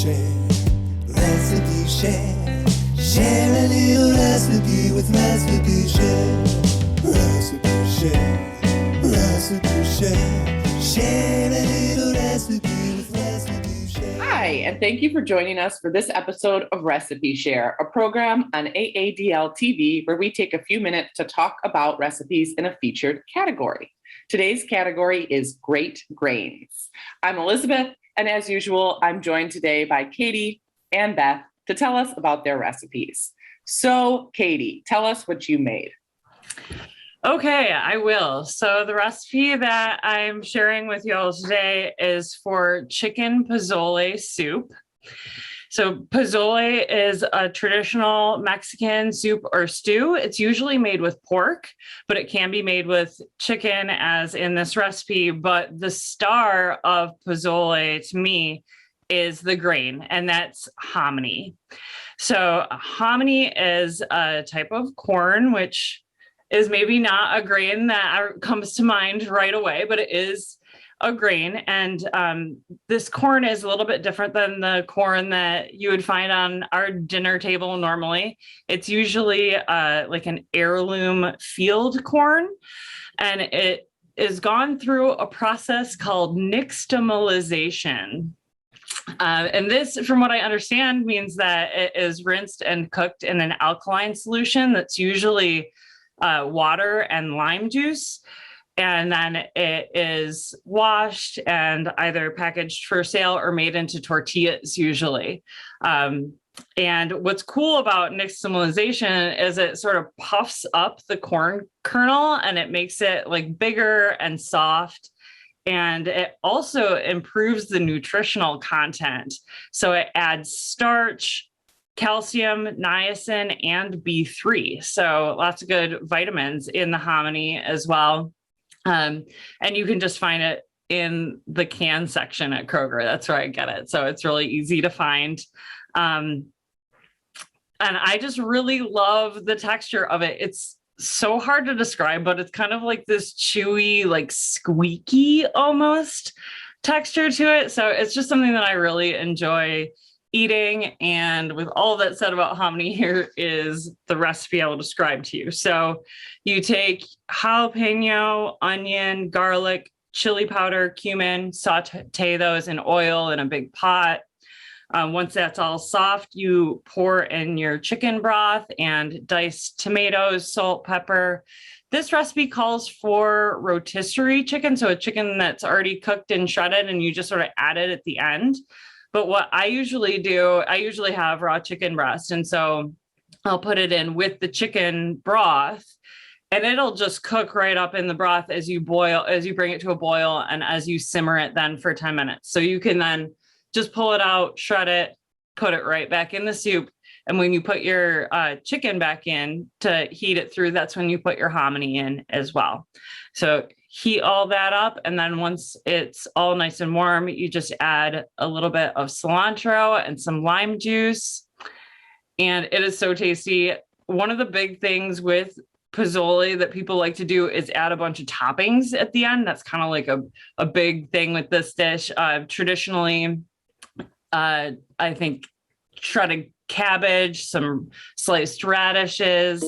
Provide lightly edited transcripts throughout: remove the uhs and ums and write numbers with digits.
Recipe share. Share a little recipe with Recipe Share. Recipe Share. Recipe Share. Share a little recipe with Recipe Share. Hi, and thank you for joining us for this episode of Recipe Share, a program on AADL TV where we take a few minutes to talk about recipes in a featured category. Today's category is Great Grains. I'm Elizabeth, and as usual, I'm joined today by Katie and Beth to tell us about their recipes. So, Katie, tell us what you made. Okay, I will. So the recipe that I'm sharing with you all today is for chicken Pizzoli soup. So Pizzoli is a traditional Mexican soup or stew. It's usually made with pork, but it can be made with chicken as in this recipe. But the star of Pizzoli to me is the grain, and that's hominy. So hominy is a type of corn, which is maybe not a grain that comes to mind right away, but it is a grain. And this corn is a little bit different than the corn that you would find on our dinner table normally. It's usually like an heirloom field corn, and it is gone through a process called nixtamalization. And this, from what I understand, means that it is rinsed and cooked in an alkaline solution that's usually water and lime juice. And then it is washed and either packaged for sale or made into tortillas usually. And what's cool about nixtamalization is it sort of puffs up the corn kernel and it makes it like bigger and soft. And it also improves the nutritional content. So it adds starch, calcium, niacin, and B3. So lots of good vitamins in the hominy as well. And you can just find it in the can section at Kroger. That's where I get it. So it's really easy to find. And I just really love the texture of it. It's so hard to describe, but it's kind of like this chewy, like squeaky almost texture to it. So it's just something that I really enjoy eating. And with all that said about hominy, here is the recipe I will describe to you. So you take jalapeno, onion, garlic, chili powder, cumin, saute those in oil in a big pot. Once that's all soft, you pour in your chicken broth and diced tomatoes, salt, pepper. This recipe calls for rotisserie chicken, so a chicken that's already cooked and shredded, and you just sort of add it at the end. But what I usually do, I usually have raw chicken breast, and so I'll put it in with the chicken broth, and it'll just cook right up in the broth as you bring it to a boil, and as you simmer it then for 10 minutes. So you can then just pull it out, shred it, put it right back in the soup. And when you put your chicken back in to heat it through, that's when you put your hominy in as well. So heat all that up. And then once it's all nice and warm, you just add a little bit of cilantro and some lime juice. And it is so tasty. One of the big things with Pizzoli that people like to do is add a bunch of toppings at the end. That's kind of like a big thing with this dish. Traditionally, I think shredded cabbage, some sliced radishes,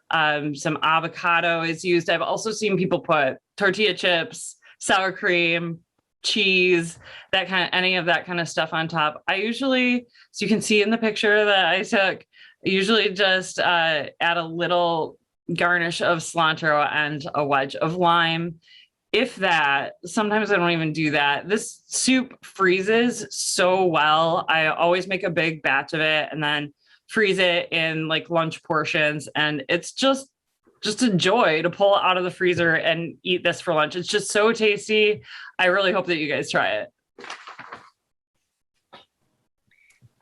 some avocado is used. I've also seen people put tortilla chips, sour cream, cheese, any of that kind of stuff on top. I usually, so you can see in the picture that I took, I usually just add a little garnish of cilantro and a wedge of lime. If that, sometimes I don't even do that. This soup freezes so well. I always make a big batch of it and then freeze it in like lunch portions. And it's just a joy to pull it out of the freezer and eat this for lunch. It's just so tasty. I really hope that you guys try it.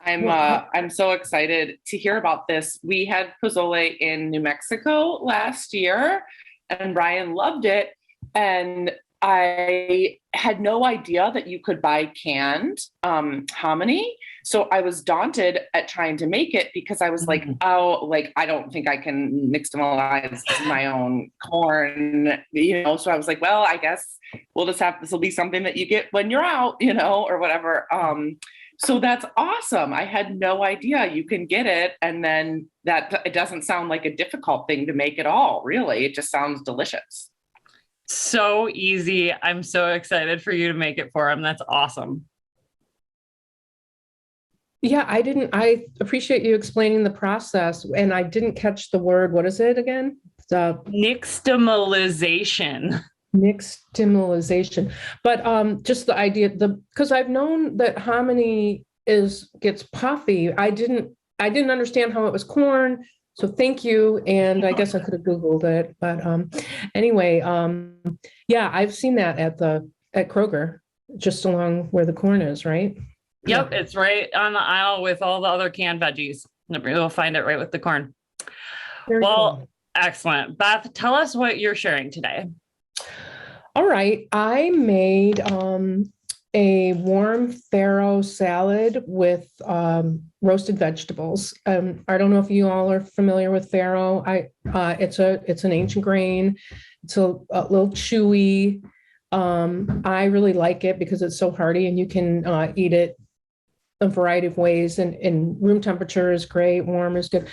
I'm so excited to hear about this. We had Pizzoli in New Mexico last year, and Brian loved it. And I had no idea that you could buy canned hominy. So I was daunted at trying to make it because I was like, oh, like, I don't think I can nixtamalize my own corn, So I was like, well, I guess we'll just this will be something that you get when you're out, or whatever. So that's awesome. I had no idea you can get it. And then that it doesn't sound like a difficult thing to make at all, really. It just sounds delicious. So easy. I'm so excited for you to make it for him. That's awesome. Yeah, I appreciate you explaining the process, and I didn't catch the word. What is it again? The Nixtamalization. nixtamalization. But just the idea, because I've known that hominy gets puffy. I didn't understand how it was corn. So thank you. And I guess I could have Googled it. But anyway, yeah, I've seen that at Kroger, just along where the corn is, right? Yep, Yeah. it's right on the aisle with all the other canned veggies. You'll find it right with the corn. Very Well, cool. excellent. Beth, tell us what you're sharing today. All right. I made a warm Ferro salad with roasted vegetables. I don't know if you all are familiar with Ferro. It's an ancient grain. It's a little chewy. I really like it because it's so hearty, and you can eat it a variety of ways, and room temperature is great, warm is good.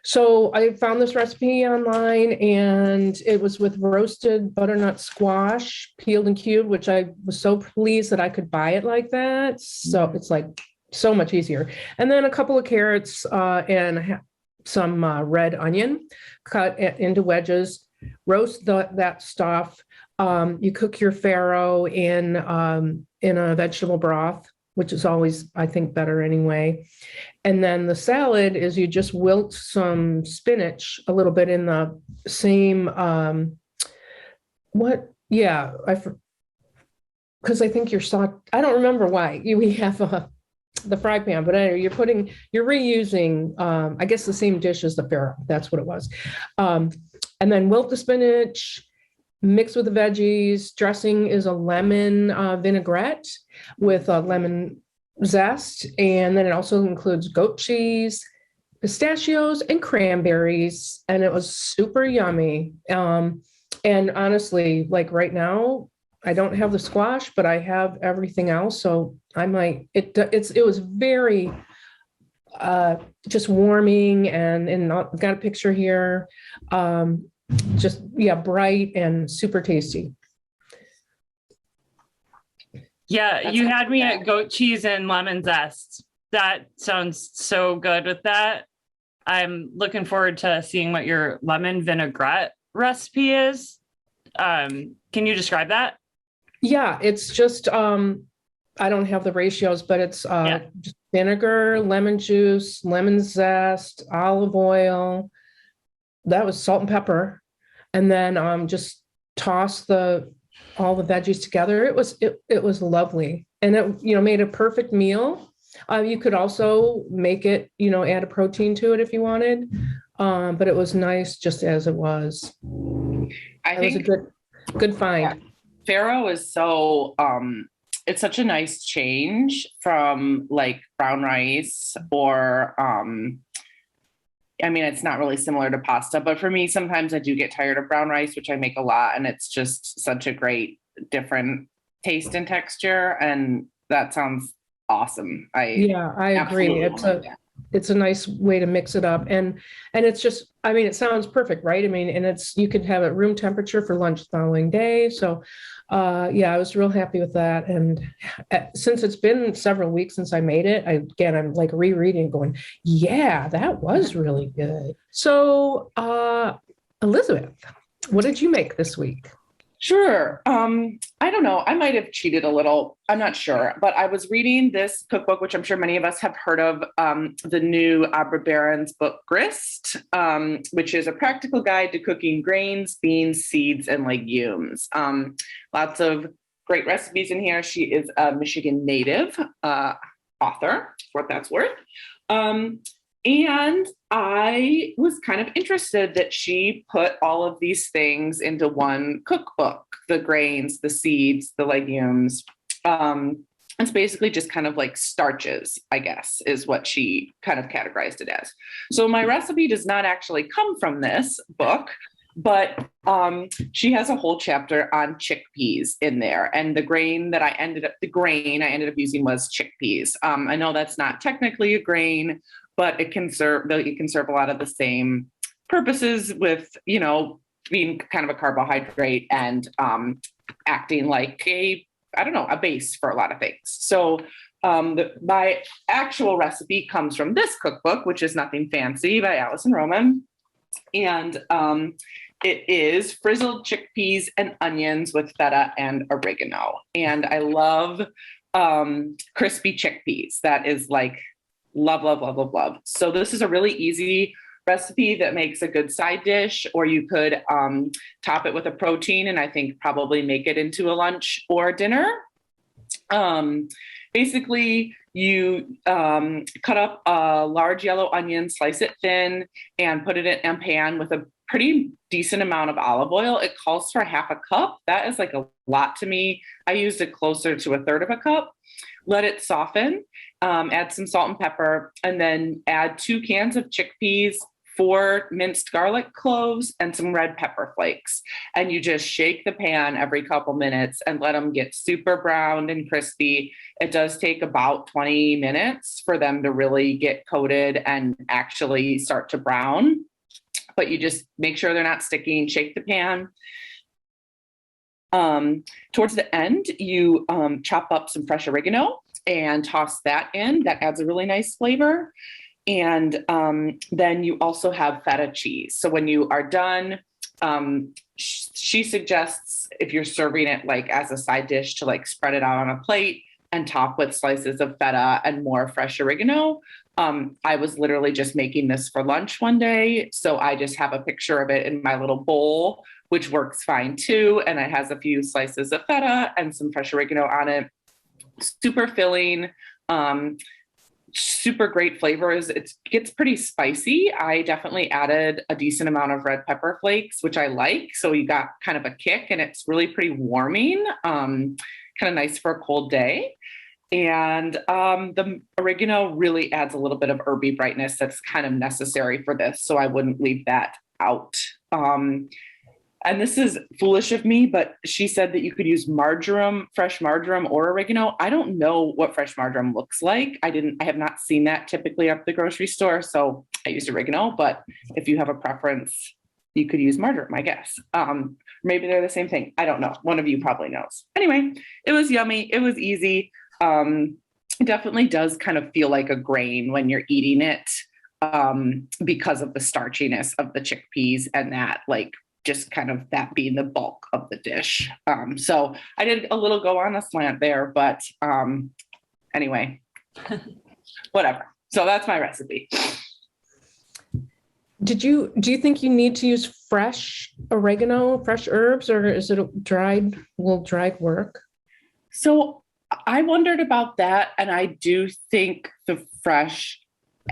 So I found this recipe online, and it was with roasted butternut squash, peeled and cubed, which I was so pleased that I could buy it like that. So it's like so much easier. And then a couple of carrots and some red onion cut into wedges, roast that stuff. You cook your farro in a vegetable broth, which is always, I think, better anyway. And then the salad is you just wilt some spinach a little bit in the same, because I think I don't remember why we have the fry pan, but anyway, you're reusing, I guess, the same dish as the farro. That's what it was. And then wilt the spinach, mix with the veggies. Dressing is a lemon vinaigrette with a lemon zest. And then it also includes goat cheese, pistachios, and cranberries. And it was super yummy. And honestly, like right now, I don't have the squash, but I have everything else. So it was very just warming, and I've got a picture here. Just, yeah, bright and super tasty. Yeah, That's you had me awesome. at goat cheese and lemon zest. That sounds so good with that. I'm looking forward to seeing what your lemon vinaigrette recipe is. Can you describe that? Yeah, it's just I don't have the ratios, but it's just vinegar, lemon juice, lemon zest, olive oil. That was salt and pepper, and then just toss all the veggies together. It was lovely, and it made a perfect meal. You could also make it, add a protein to it if you wanted, but it was nice just as it was. I It was a think good find. farro is so it's such a nice change from like brown rice or I mean, it's not really similar to pasta, but for me, sometimes I do get tired of brown rice, which I make a lot, and it's just such a great different taste and texture. And that sounds awesome. I agree. absolutely It's a nice way to mix it up, and it's just, I mean, it sounds perfect, right? I mean, and you could have it room temperature for lunch the following day. So I was real happy with that. And since it's been several weeks since I made it, I'm like rereading going, yeah, that was really good. So Elizabeth, what did you make this week? Sure. I don't know. I might have cheated a little. I'm not sure, but I was reading this cookbook, which I'm sure many of us have heard of, the new Abra Barron's book, Grist, which is a practical guide to cooking grains, beans, seeds, and legumes. Lots of great recipes in here. She is a Michigan native author, for what that's worth. And I was kind of interested that she put all of these things into one cookbook, the grains, the seeds, the legumes. It's basically just kind of like starches, I guess, is what she kind of categorized it as. So my recipe does not actually come from this book, But she has a whole chapter on chickpeas in there. And the grain I ended up using was chickpeas. I know that's not technically a grain, but it can serve a lot of the same purposes with, being kind of a carbohydrate and acting like a base for a lot of things. So my actual recipe comes from this cookbook, which is Nothing Fancy by Allison Roman. And it is frizzled chickpeas and onions with feta and oregano. And I love crispy chickpeas. That is like love, love, love, love, love. So this is a really easy recipe that makes a good side dish, or you could top it with a protein and I think probably make it into a lunch or dinner. Basically, you cut up a large yellow onion, slice it thin, and put it in a pan with a pretty decent amount of olive oil. It calls for half a cup. That is like a lot to me. I used it closer to a third of a cup. Let it soften, add some salt and pepper, and then add 2 cans of chickpeas, 4 minced garlic cloves, and some red pepper flakes. And you just shake the pan every couple minutes and let them get super browned and crispy. It does take about 20 minutes for them to really get coated and actually start to brown. But you just make sure they're not sticking, shake the pan. Towards the end, you chop up some fresh oregano and toss that in. That adds a really nice flavor. And then you also have feta cheese. So when you are done, she suggests if you're serving it like as a side dish to like spread it out on a plate and top with slices of feta and more fresh oregano. I was literally just making this for lunch one day. So I just have a picture of it in my little bowl, which works fine too. And it has a few slices of feta and some fresh oregano on it. Super filling. Super great flavors. It gets pretty spicy. I definitely added a decent amount of red pepper flakes, which I like. So you got kind of a kick and it's really pretty warming, kind of nice for a cold day. And the oregano really adds a little bit of herby brightness that's kind of necessary for this. So I wouldn't leave that out. And this is foolish of me, but she said that you could use marjoram, fresh marjoram or oregano. I don't know what fresh marjoram looks like. I have not seen that typically at the grocery store. So I used oregano, but if you have a preference, you could use marjoram, I guess. Maybe they're the same thing. I don't know. One of you probably knows. Anyway, it was yummy. It was easy. It definitely does kind of feel like a grain when you're eating it because of the starchiness of the chickpeas and that like just kind of that being the bulk of the dish. So I did a little go on a slant there, but anyway, whatever. So that's my recipe. Do you think you need to use fresh oregano, fresh herbs, or is it dried? Will dried work? So I wondered about that. And I do think the fresh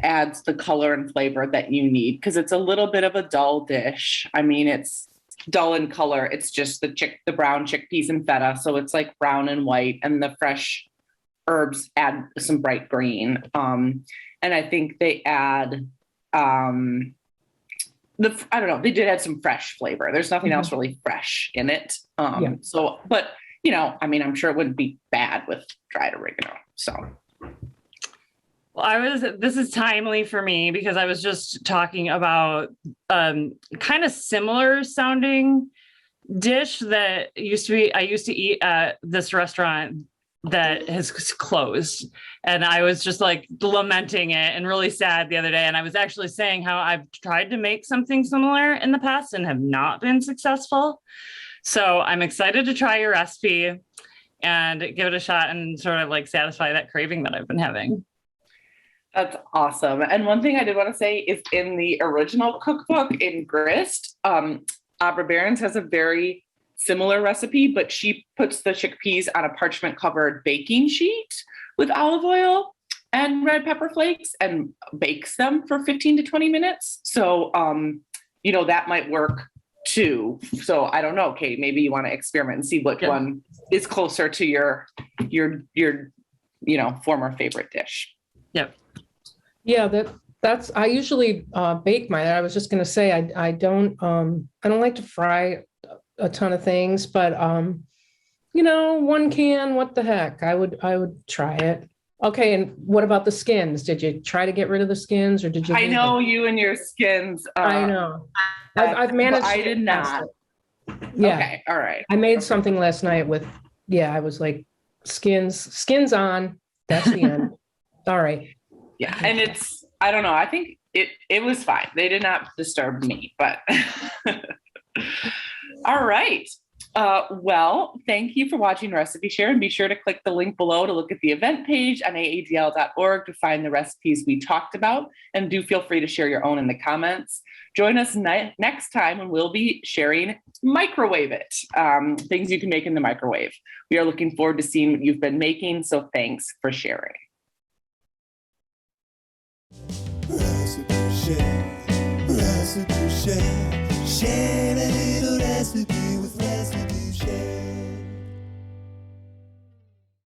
adds the color and flavor that you need because it's a little bit of a dull dish. I mean, it's dull in color. It's just the brown chickpeas and feta. So it's like brown and white, and the fresh herbs add some bright green. And I think they add, I don't know, they did add some fresh flavor. There's nothing else really fresh in it. So, but I mean, I'm sure it wouldn't be bad with dried oregano. So. Well, this is timely for me because I was just talking about kind of similar sounding dish that I used to eat at this restaurant that has closed. And I was just like lamenting it and really sad the other day. And I was actually saying how I've tried to make something similar in the past and have not been successful. So I'm excited to try your recipe and give it a shot and sort of like satisfy that craving that I've been having. That's awesome. And one thing I did want to say is in the original cookbook in Grist, Abra Behrens has a very similar recipe, but she puts the chickpeas on a parchment covered baking sheet with olive oil and red pepper flakes and bakes them for 15 to 20 minutes. So, that might work too. So I don't know, Kate, maybe you want to experiment and see which one is closer to your former favorite dish. Yep. Yeah, I usually bake mine. I was just gonna say, I don't like to fry a ton of things, but one can, what the heck? I would try it. Okay, and what about the skins? Did you try to get rid of the skins, or did you I leave know them? you and your skins. I know. I've managed. But I to did get past not. it. Yeah, Okay, all right. I made Okay. something last night with, yeah, I was like, skins on. That's the end. All right. Yeah, and I don't know. I think it was fine. They did not disturb me, but all right. Well, thank you for watching Recipe Share, and be sure to click the link below to look at the event page on aadl.org to find the recipes we talked about, and do feel free to share your own in the comments. Join us next time when we'll be sharing Microwave It, things you can make in the microwave. We are looking forward to seeing what you've been making, so thanks for sharing. Recipe share, share a little recipe.